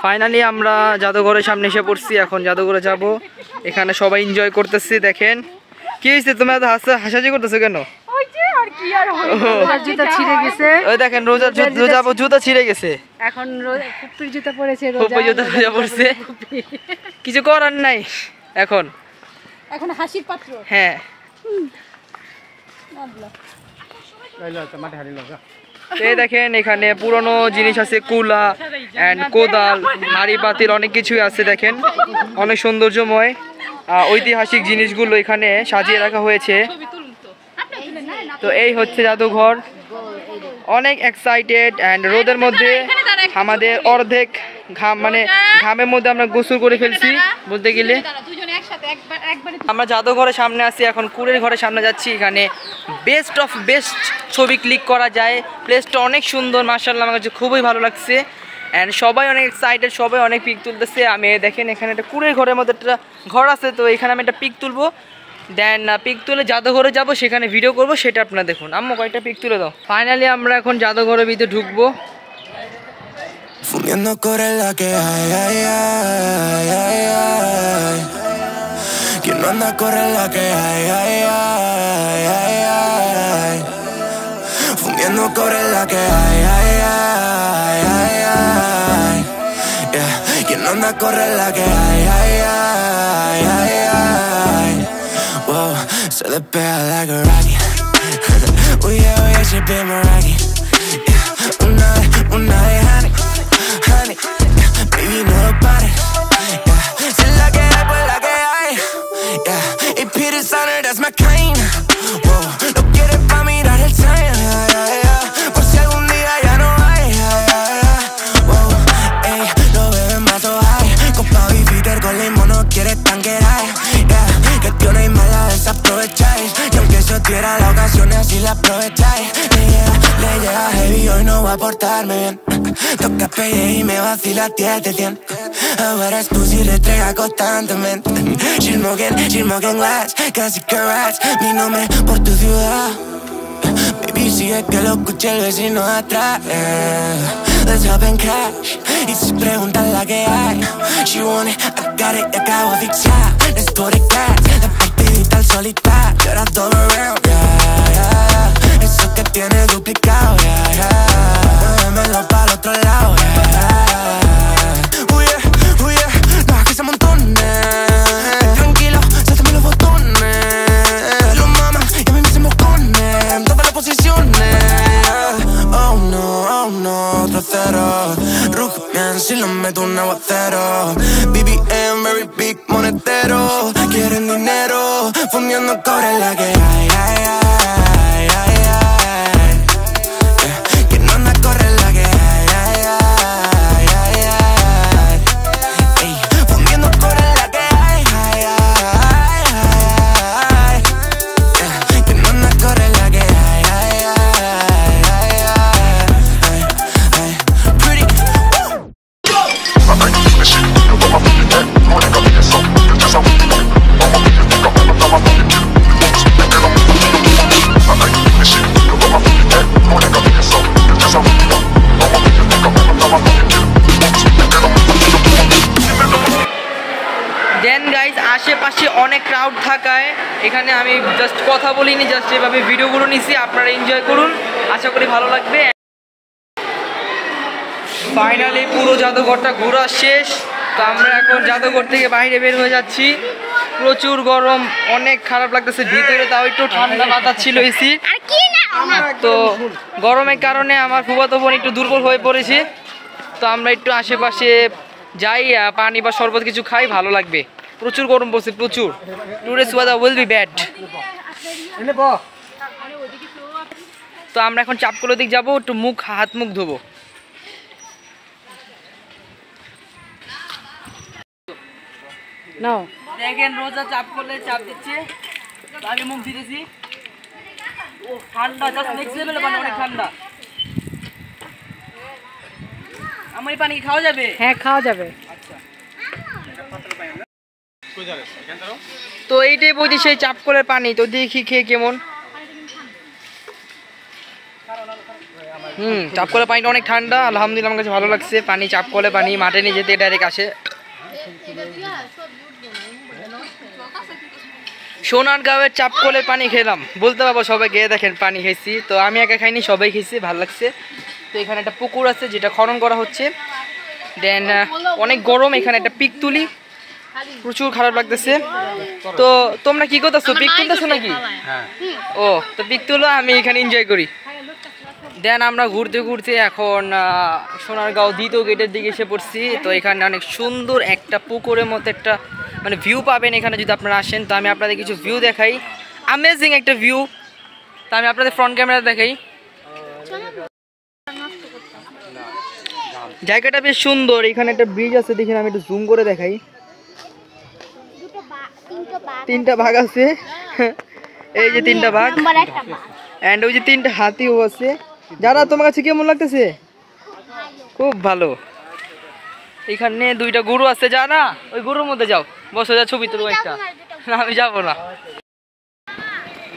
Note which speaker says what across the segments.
Speaker 1: Finally আমরা জাদুঘরের সামনে এসে পড়ছি। এখন জাদুঘরে যাব। এখানে সবাই এনজয় করতেছি। দেখেন কি হয়েছে, তুমি এত হাসাহাসি করতেছো কেন? ওই দেখেন রোজার জুতা ছিঁড়ে গেছে। এখন ফুপির জুতা পরেছে, কিছু করার নাই। এখন হাসির পাত্র। হ্যাঁ এই দেখেন এখানে পুরনো জিনিস আছে, কুলা এন্ড কোদাল, হাড়ি পাতিল, অনেক কিছুই আছে। দেখেন অনেক সৌন্দর্যময় ঐতিহাসিক জিনিসগুলো এখানে সাজিয়ে রাখা হয়েছে। তো এই হচ্ছে জাদুঘর। অনেক এক্সাইটেড এন্ড রোদের মধ্যে আমাদের অর্ধেক ঘামের মধ্যে আমরা গোসল করে ফেলছি বলতে গেলে। আমরা জাদুঘরের সামনে আছি, এখন কুড়ের ঘরের সামনে যাচ্ছি। এখানে বেস্ট অফ বেস্ট ছবি ক্লিক করা যায়। প্লেসটা অনেক সুন্দর, মাশাআল্লাহ আমার কাছে খুবই ভালো লাগছে। অ্যান্ড সবাই অনেক এক্সাইটেড, সবাই অনেক পিক তুলতেছে। আমি দেখেন এখানে একটা কুড়ের ঘরের মধ্যে একটা ঘর আছে, তো এখানে আমি একটা পিক তুলবো। দেন পিক তুলে জাদুঘরে যাব, সেখানে ভিডিও করব, সেটা আপনারা দেখুন। আম্মু কয়েকটা পিক তুলে দাও। ফাইনালি আমরা এখন জাদুঘরের ভিতরে ঢুকবো।
Speaker 2: Fumiendo corre que hay, ay, ay, ay, ay. Quien no anda corre que hay, ay, ay, ay, ay. Fumiendo corre que hay, ay, ay, ay, ay. Yeah. Quien no anda corre que hay, ay, ay, ay, ay. Whoa, se despega like a rocket. Oh yeah, she be my rocket. Yeah. Una vez, honey. Honey, baby, no lo pares. Yeah, si la que hay, pues la que hay. Yeah, y Peter Sonner, that's my kind. Whoa, lo quieres pa' mirar el time. Yeah, yeah, yeah. Por si algún día ya no hay. Yeah, yeah, yeah. Whoa, ey, lo beben más o hay. Copa y Peter con limón no quieres tanquear. Yeah, que tío no hay mala desaprovecháis. Y aunque eso diera la ocasión, así la aprovecháis. Le llega heavy, hoy no va a portarme bien. Toca pegue y me vacila 10 de 100. Ahora eres tú si retrega constantemente. She's smoking glass, casi que rats. Mi nombre por tu ciudad. Baby, sigue que lo escuche el vecino de atrás. Let's hop and crash. Y si preguntan la que hay, she want it, I got it, y acabo de fixar. Let's put it gas, de partidita al solitario. You're a double round, yeah, yeah. Eso que tiene duplicado, yeah, yeah. Muévemelo para el otro lado, yeah. Oh yeah, no, que se amontonen. Tranquilo, suéltame los botones. Los mamas, y a mí me se moconen. Todas las posiciones. Oh no, otro cero. Rugian si lo meto un aguacero. BBM, very big monetero. Quieren dinero, fundiendo cobre la que hay, ay, ay.
Speaker 1: আশেপাশে অনেক crowd থাকায় এখানে আমি just কথা বলিনি, just এভাবে ভিডিওগুলো নিছি। আপনারা এনজয় করুন, আশা করি ভালো লাগবে। ফাইনালি পুরো জাদুঘরটা ঘোরা শেষ। তো আমরা এখন জাদুঘর থেকে বাইরে বের হয়ে যাচ্ছি। প্রচুর গরম, অনেক খারাপ লাগতেছে ভিতরে, তাও একটু ঠান্ডা বাতাস ছিল এসি। তো গরমের কারণে আমার ফুফাতো বোন একটু দুর্বল হয়ে পড়েছে। তো আমরা একটু আশেপাশে যাই, পানি বা শরবত কিছু খাই, ভালো লাগবে। প্রচুর গরম পড়ছে, প্রচুর। Today's weather will be bad. তো আমরা এখন চাপকলের দিক যাবো, একটু হাত মুখ ধোবো। দেখেন রোজা চাপকলে চাপ দিচ্ছে, আমি মুখ দিতেছি। ও ঠান্ডা, জাস্ট নেক্সট লেভেল, মানে অনেক ঠান্ডা। আমার এই পানি খাওয়া যাবে? হ্যাঁ খাওয়া যাবে। আচ্ছা, তো এইটাই বলছি সেই চাপকলের পানি। তো দেখি খেয়ে কেমন। চাপ কলে পানিটা অনেক ঠান্ডা, আলহামদুলিল্লাহ আমার কাছে ভালো লাগছে। পানি চাপ কলে পানি মাঠে নিয়ে যেতে ডাইরেক্ট আসে। সোনারগাঁওয়ের চাপ কলের পানি খেলাম, বলতে পারবো সবাই গিয়ে দেখেন পানি খেয়েছি। তো আমি একা খাইনি, সবাই খেয়েছি, ভালো লাগছে। তো এখানে একটা পুকুর আছে যেটা খনন করা হচ্ছে। দেন অনেক গরম, এখানে একটা পিক তুলি, প্রচুর খারাপ লাগতেছে। তো তোমরা কি করতেছো, পিক তুলতেছো নাকি? ও, তো পিক তুলো, আমি এখানে এনজয় করি। দেন আমরা ঘুরতে ঘুরতে এখন সোনারগাঁও দ্বিতীয় গেটের দিকে এসে পড়ছি। তো এখানে অনেক সুন্দর একটা পুকুরের মতো একটা মানে ভিউ পাবেন এখানে যদি আপনারা আসেন। তো আমি আপনাদের কিছু ভিউ দেখাই, অ্যামেজিং একটা ভিউ। তো আমি আপনাদের ফ্রন্ট ক্যামেরা দেখাই। জায়গাটা বেশ সুন্দর, এখানে একটা ব্রিজ আছে, দেখেন আমি একটু জুম করে দেখাই। তিনটা ভাগ আছে, এই যে তিনটা ভাগ, এন্ড ওই যে তিনটা হাতিও আছে। যারা তোমার কাছে কেমন লাগতেছে? খুব ভালো। এখানে দুইটা গরু আছে, যারা ওই গরুর মধ্যে যাও, বসে যা, ছবি তুলবো একটা। আমি যাবো না।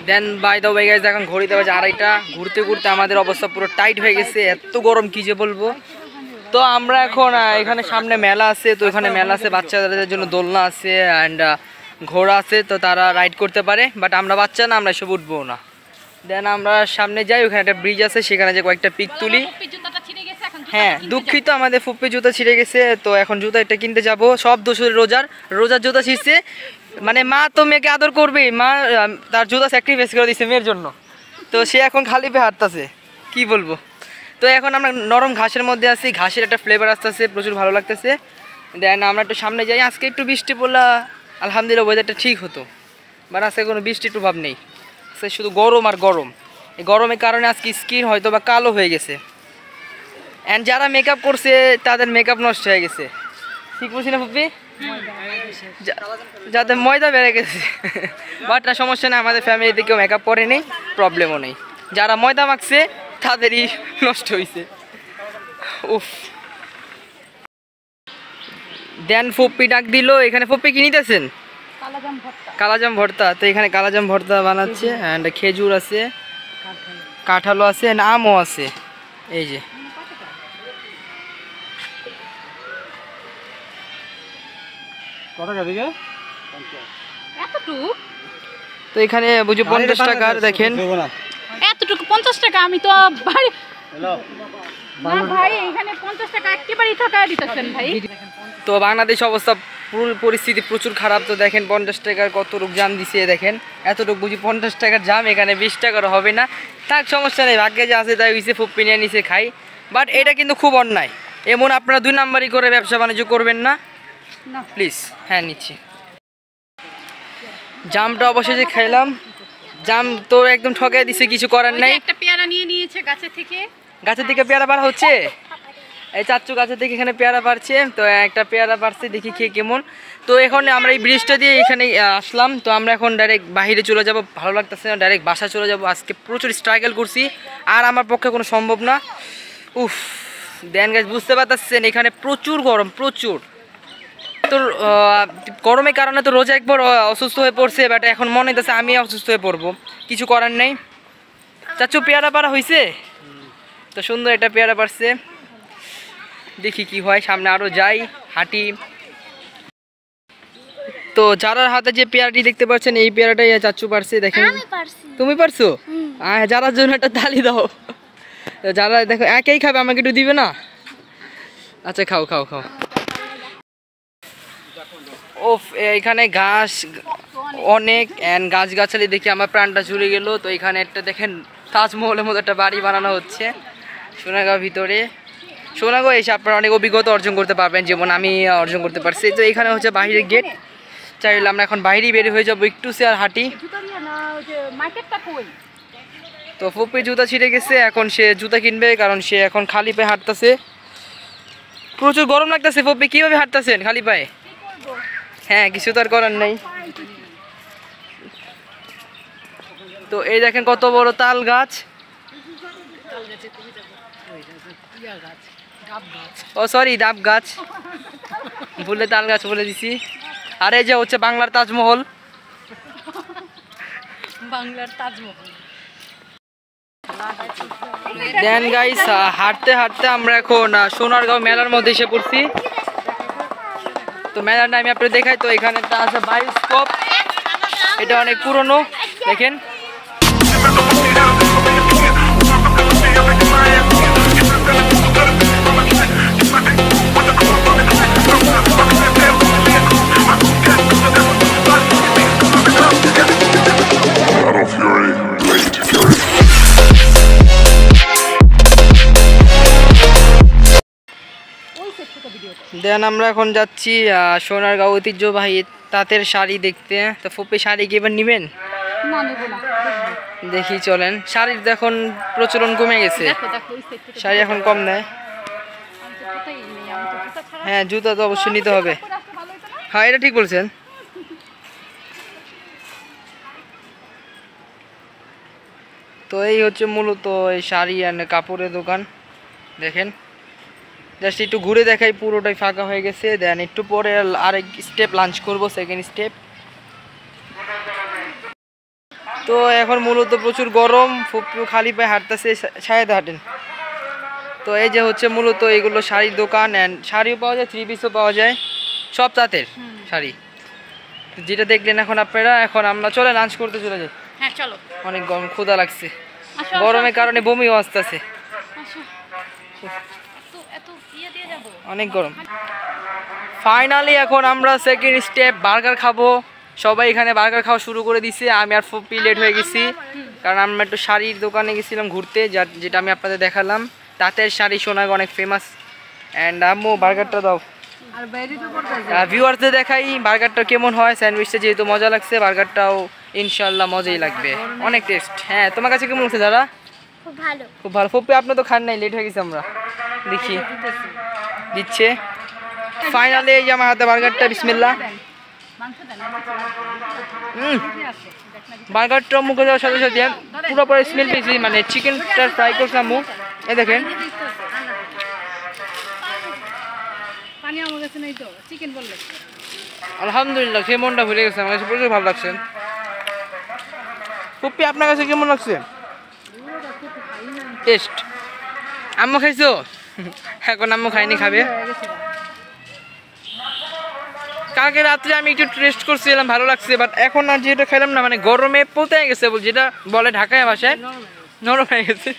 Speaker 1: দেন বাই দাও বাই গাইস, এখন ঘড়িতে বাজে 2:30। ঘুরতে ঘুরতে আমাদের অবস্থা পুরো টাইট হয়ে গেছে, এত গরম কি যে বলবো। তো আমরা এখন এখানে সামনে মেলা আছে, তো এখানে মেলা আছে, বাচ্চাদের জন্য দোলনা আছে অ্যান্ড ঘোড়া আছে, তো তারা রাইড করতে পারে। বাট আমরা বাচ্চা না, আমরা এসব উঠবো না। দেন আমরা সামনে যাই, ওখানে একটা ব্রিজ আছে, সেখানে যে কয়েকটা পিক তুলি। হ্যাঁ দুঃখিত, আমাদের ফুপ্পি জুতা ছিঁড়ে গেছে, তো এখন জুতা এটা কিনতে যাব। সব দোষ রোজার জুতা ছিঁড়ছে, মানে মা তো মেয়েকে আদর করবে, মা তার জুতা স্যাক্রিফাইস করে দিচ্ছে মেয়ের জন্য। তো সে এখন খালি পেয়ে হাঁটতেছে, কি বলবো। তো এখন আমরা নরম ঘাসের মধ্যে আছি, ঘাসের একটা ফ্লেভার আসতেছে, প্রচুর ভালো লাগতেছে। দেন আমরা একটু সামনে যাই। আজকে একটু বৃষ্টি পড়লা, আলহামদুলিল্লাহ ওয়েদারটা ঠিক হতো, বাট আজকে কোনো বৃষ্টির প্রভাব নেই, আজকে শুধু গরম আর গরম। এই গরমের কারণে আজকে স্কিন হয়তো বা কালো হয়ে গেছে, অ্যান্ড যারা মেকআপ করছে তাদের মেকআপ নষ্ট হয়ে গেছে, ঠিক বলছি না ফুপি? যাদের ময়দা বেড়ে গেছে। বাট না, সমস্যা নেই, আমাদের ফ্যামিলিতে কেউ মেকআপ করেনি, প্রবলেমও নেই। যারা ময়দা মাখছে তাদেরই নষ্ট হয়েছে। উফ। দেন ফুপ্পি ডাক দিল, এখানে ফুপ্পি কি নিতেছেন? কালাজাম ভর্তা। তো এখানে কালাজাম ভর্তা বানাচ্ছে, অ্যান্ড খেজুর আছে, কাঁঠালও আছে, আমও আছে, এই যে। তো এখানে বুঝি 50 টাকার, দেখেন
Speaker 3: এতটুকু 50 টাকা। আমি তো ভাই না ভাই, এখানে 50 টাকা একেবারেই ঠকায় দিতেছেন ভাই।
Speaker 1: তো বাংলাদেশ অবস্থা পরিস্থিতি প্রচুর খারাপ। তো দেখেন 50 টাকার কত রূপ জাম দিছে, দেখেন এতটুকু বুঝি 50 টাকার জাম, এখানে 20 টাকার হবে না। থাক, সমস্যা নেই, ভাগ্যে যে আছে তাই হইছে, ফুপ্পি নিয়ে নিচে খাই। বাট এটা কিন্তু খুব অন্যায়, এমন আপনারা 2 নাম্বারই করে ব্যবসা বাণিজ্য করবেন না প্লিজ। হ্যাঁ নিচ্ছি। জামটা অবশেষে খাইলাম, জাম তো একদম ঠকাই দিছে, কিছু করার নাই।
Speaker 3: একটা পেয়ারা নিয়ে নিয়েছে গাছের থেকে।
Speaker 1: গাছের থেকে পেয়ারা পাড়া হচ্ছে, এই চাচ্চু গাছের থেকে এখানে পেয়ারা পারছে। তো একটা পেয়ারা পারছে, দেখি খেয়ে কেমন। তো এখন আমরা এই ব্রিজটা দিয়ে এখানে আসলাম, তো আমরা এখন ডাইরেক্ট বাইরে চলে যাব, ভালো লাগতেছে না, ডাইরেক্ট বাসা চলে যাব। আজকে প্রচুর স্ট্রাগল করছি, আর আমার পক্ষে কোনো সম্ভব না। উফ। দেন গাছ বুঝতে পারতেছেন এখানে প্রচুর গরম, প্রচুর। তো গরমের কারণে তো রোজা একবার অসুস্থ হয়ে পড়ছে, বাট এখন মনে হইতেছে আমি অসুস্থ হয়ে পড়বো, কিছু করার নেই। চাচ্চু পেয়ারা পাড়া হয়েছে, তো সুন্দর একটা পেয়ারা পারছে, দেখি কি হয়, সামনে আরো যাই, হাঁটি। তো যারা হাতে যে পেয়ারাটি দেখতে পাচ্ছেন, এই পেয়ারাটাই চাচ্চু পারছে, দেখেন। তুমি পারছো? যারার জন্য একটা তালি দাও। তো যারা দেখো একেই খাবে, আমাকে একটু দিবে না? আচ্ছা খাও খাও খাও। ওফ, এখানে ঘাস অনেক, অ্যান্ড গাছগাছালি দেখি আমার প্রাণটা জুড়ে গেল। তো এখানে একটা দেখেন তাজমহলের মতো একটা বাড়ি বানানো হচ্ছে সোনারগাঁও ভিতরে। সোনারগাঁও এসে আপনারা অনেক অভিজ্ঞতা অর্জন করতে পারবেন, যেমন আমি অর্জন করতে পারছি। তো এখানে হচ্ছে বাইরের গেট, চাইলে আমরা এখন বাইরেই বের হয়ে যাবো, একটু সে আর হাঁটি। তো ফুপ্পি জুতা ছিঁড়ে গেছে, এখন সে জুতা কিনবে, কারণ সে এখন খালি পায়ে হাঁটতেছে, প্রচুর গরম লাগতেছে। ফুপ্পি কিভাবে হাঁটতেছেন খালি পায়ে? হ্যাঁ, কিছু তো আর করার নেই। তো এই দেখেন কত বড় তাল গাছ, ও সরি ডাব গাছ, ভুলে তাল গাছ বলে দিছি। আর এই যে হচ্ছে বাংলার তাজমহল,
Speaker 3: বাংলার তাজমহল।
Speaker 1: দেন গাইস হাঁটতে হাঁটতে আমরা এখন সোনারগাঁও মেলার মধ্যে এসে পড়ছি। তো মেলাটা আমি আপনাদের দেখাই। তো এখানে একটা আছে বায়োস্কোপ, এটা অনেক পুরনো দেখেন। দেন আমরা এখন যাচ্ছি সোনারগাঁও ঐতিহ্যবাহী তাঁতের শাড়ি দেখতে। তো ফুপি শাড়ি কি এবার নেবেন? দেখি চলেন। শাড়ির তো এখন প্রচলন কমে গেছে, শাড়ি এখন কম নেয়। হ্যাঁ জুতা তো অবশ্যই নিতে হবে। হ্যাঁ এটা ঠিক বলছেন। তো এই হচ্ছে মূলত এই শাড়ি অ্যান্ড কাপড়ের দোকান দেখেন। জাস্ট একটু ঘুরে দেখাই, পুরোটাই ফাঁকা হয়ে গেছে। দেন একটু পরে আরেক স্টেপ লাঞ্চ করব, সেকেন্ড স্টেপ। তো এখন মূলত প্রচুর গরম, ফুপু খালি পায়ে হাঁটতেছে, ছায়াতে হাঁটেন। তো এই যে হচ্ছে মূলত এগুলো শাড়ির দোকান, অ্যান্ড শাড়িও পাওয়া যায়, থ্রি পিসও পাওয়া যায়, সব তাঁতের শাড়ি যেটা দেখলেন এখন আপনারা। এখন আমরা চলে লাঞ্চ করতে চলে যাই।
Speaker 3: হ্যাঁ চলো।
Speaker 1: অনেক গরম, ক্ষুধা লাগছে, গরমের কারণে বমিও আসতেছে, অনেক গরম। ফাইনালি এখন আমরা সেকেন্ড স্টেপ বার্গার খাবো। সবাই এখানে বার্গার খাওয়া শুরু করে দিছে। আমি আর ফুপি লেট হয়ে গেছি, কারণ আমরা একটু শাড়ির দোকানে গেছিলাম ঘুরতে, যেটা আমি আপনাদের দেখালাম। তাঁতের শাড়ি সোনারগাঁও অনেক ফেমাস। অ্যান্ড আম্মু বার্গারটা দাও, ভিউয়ার্সদের দেখাই বার্গারটা কেমন হয়। স্যান্ডউইচটা যেহেতু মজা লাগছে, বার্গারটাও ইনশাল্লাহ মজাই লাগবে, অনেক টেস্ট। হ্যাঁ তোমার কাছে কেমন লাগছে দাদা? খুব ভালো, খুব ভালো। ফুপি আপনি তো খান নাই, লেট হয়ে গেছে, আমরা দেখি দিচ্ছে। ফাইনালি এই যে আমার হাতে বার্গারটা, বিসমিল্লাহ। বার্গারটা মুখে দেওয়ার সাথে সাথে পুরোপুরি স্মেল পেয়েছি, মানে চিকেনটা ফ্রাই করছে আম্মু, এই দেখেন। আলহামদুলিল্লাহ, সে মনটা ভুলে গেছে, আমার কাছে প্রচুর ভালো লাগছে। ফুপি আপনার কাছে কেমন লাগছে টেস্ট? আম্মু খাইছো? এখন আম্মু খাইনি, খাবে। কালকে রাত্রে আমি একটু টেস্ট করছিলাম, ভালো লাগছে, বাট এখন আর যেটা খাইলাম না, মানে গরমে পোতে গেছে, যেটা বলে ঢাকায় ভাষায় নরম হয়ে গেছে,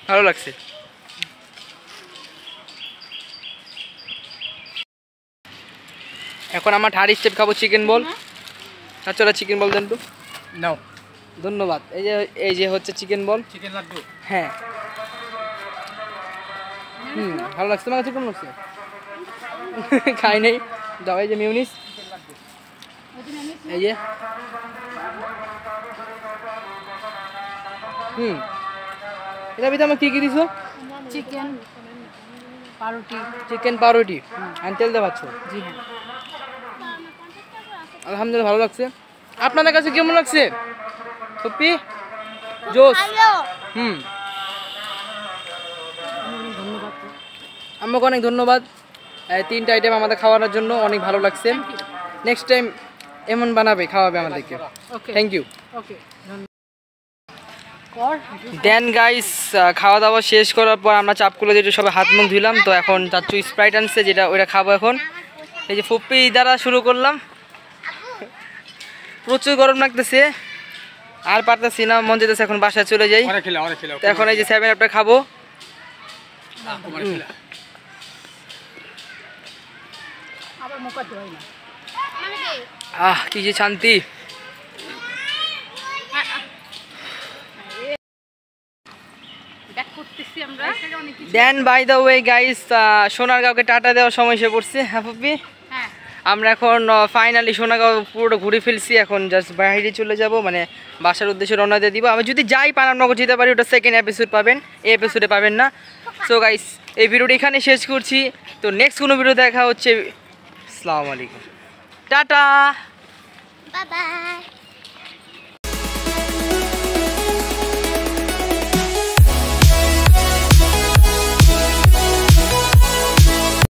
Speaker 1: ভালো লাগছে। এখন আমার থার্ড স্টেপ খাবো চিকেন বল। আচ্ছা চিকেন বল দেন তো। নাও, ধন্যবাদ। এই যে হচ্ছে চিকেন বল, চিকেন লাড্ডু। হ্যাঁ ভালো লাগছে। তোমার কাছে কেমন লাগছে? খাই নেই, দাও। এই যে মিউনিস, এই যে এটা ভিতরে আমার কি কি দিছো?
Speaker 3: চিকেন পাউরুটি।
Speaker 1: চিকেন পাউরুটি আর তেল দিয়ে ভাজছো? জি হ্যাঁ। আলহামদুলিল্লাহ ভালো লাগছে। আপনাদের কাছে কেমন লাগছে? সত্যি জোস। আমাকে অনেক ধন্যবাদ, তিনটা আইটেম আমাদের খাওয়ানোর জন্য, অনেক ভালো লাগছে। নেক্সট টাইম এমন বানাবে, খাওয়াবে আমাদেরকে। Thank you. দেন গাইস খাওয়া দাওয়া শেষ করার পর আমরা চাপগুলো যেটা সবাই হাত মুখ ধুলাম। তো এখন চাচ্চু স্প্রাইট আনছে, যেটা ওইটা খাবো এখন। এই যে ফুপ্পি দ্বারা শুরু করলাম, প্রচুর গরম লাগতেছে, আর পারতেছি না, মন যেতেছে এখন বাসায় চলে যাই। তো এখন এই যে 7 আপটা খাবো। কি যে শান্তি। Then by the way guys, সোনারগাঁওকে টাটা দেওয়ার সময় এসে পড়ছে। হ্যাঁ ফুপি, আমরা এখন ফাইনালি সোনারগাঁও পুরোটা ঘুরে ফেলছি। এখন জাস্ট বাইরে চলে যাব, মানে বাসার উদ্দেশ্যে রওনা দিয়ে দিব। আমি যদি যাই পানামনগর যেতে পারি, ওটা সেকেন্ড এপিসোড পাবেন, এই এপিসোডে পাবেন না। সো গাইস এই ভিডিওটা এখানে শেষ করছি। তো নেক্সট কোনো ভিডিও দেখা হচ্ছে। আসসালামু আলাইকুম, টাটা, বাই বাই।